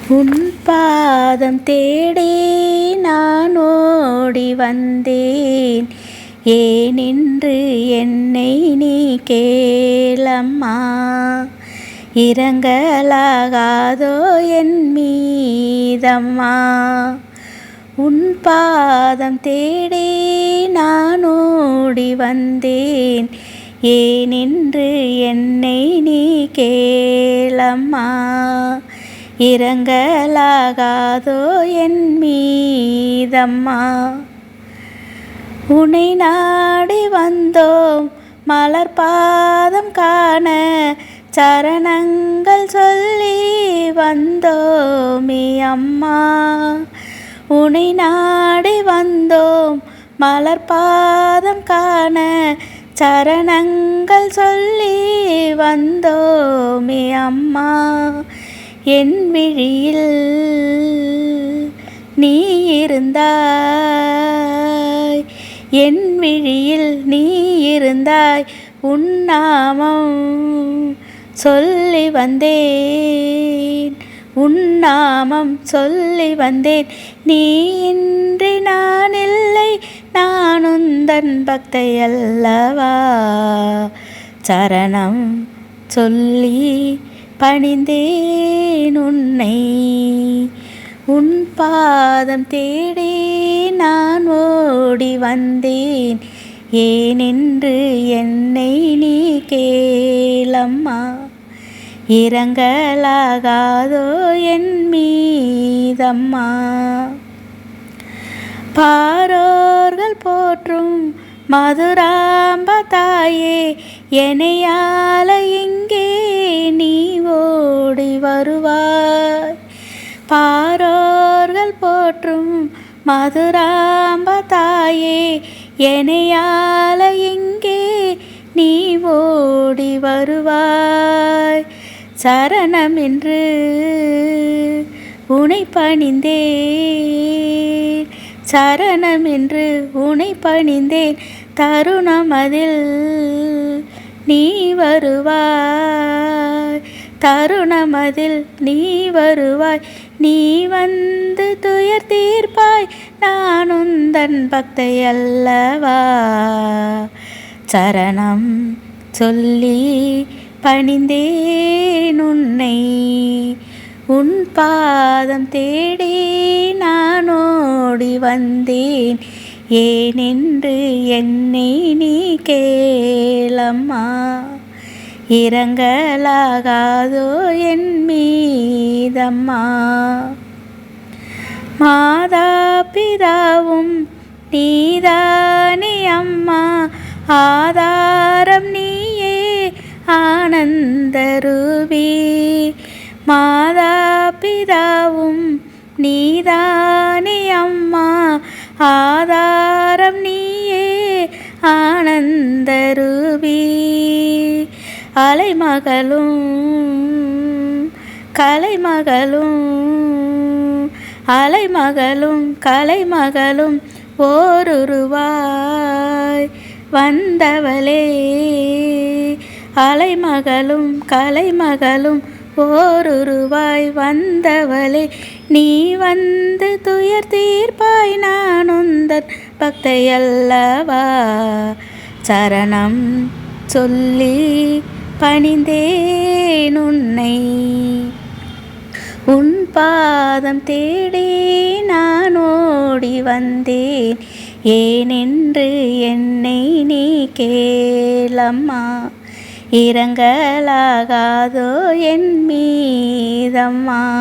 உன் பாதம் தேடி நான் ஓடி வந்தேன். ஏனென்று என்னை நீ கேளம்மா. இரங்கலாகாதோ என் மீதம்மா. உன் பாதம் தேடி நான் ஓடி வந்தேன். ஏனென்று என்னை நீ கேளம்மா. இரங்கலாகாதோ என் மீதம்மா. உன்னை நாடி வந்தோம் மலர் பாதம் காண. சரணங்கள் சொல்லி வந்தோமே அம்மா. உன்னை நாடி வந்தோம் மலர் பாதம் காண. சரணங்கள் சொல்லி வந்தோமே அம்மா. என் விழியில் நீ இருந்தாய். என் விழியில் நீ இருந்தாய். உன் நாமம் சொல்லி வந்தேன். உன் நாமம் சொல்லி வந்தேன். நீ இன்றி நான் இல்லை. நான் உந்தன் பக்தை அல்லவா. சரணம் சொல்லி பணிந்தேன் உன்னை. உன் பாதம் தேடி நான் ஓடி வந்தேன். ஏனென்று என்னை நீ கேளம்மா. இரங்கலாகாதோ என் மீதம்மா. பாரோர்கள் போற்றும் மதுராம்ப தாயே, என்னையால இங்கே நீ ஓடி வருவாய். பாரோர்கள் போற்றும் மதுராம்ப தாயே, என்னையால இங்கே நீ ஓடி வருவாய். சரணம் என்று உனை பணிந்தேன். சரணம் என்று உனை பணிந்தேன். தருணம் அதில் நீ வருவாய். தருணம் அதில் நீ வருவாய். நீ வந்து துயர் தீர்ப்பாய். நான் உந்தன் பக்தை அல்லவா. சரணம் சொல்லி பணிந்தேன் உன்னை. உன் பாதம் தேடி நான் ஓடி வந்தேன். ஏனென்று என்னை நீ கேளம்மா. இரங்கலாகாதோ என் மீதம்மா. மாதா பிதாவும் நீதானே அம்மா. ஆதாரம் நீயே ஆனந்தரூபி. மாதா பிதாவும் நீதானே அம்மா. ஆதாரம் நீயே ஆனந்தரூபி. அலைமகளும் கலைமகளும். அலைமகளும் கலைமகளும் ஓருருவாய் வந்தவளே. அலைமகளும் கலைமகளும் ஓருருவாய் வந்தவளே. நீ வந்து துயர் தீர்ப்பாய். நான் உந்தன் பக்தை அல்லவா. சரணம் சொல்லி பணிந்தேன் உன்னை. உன் பாதம் தேடி நான் ஓடி வந்தேன். ஏனென்று என்னை நீ கேளம்மா. இரங்கலாகாதோ என் மீதம்மா.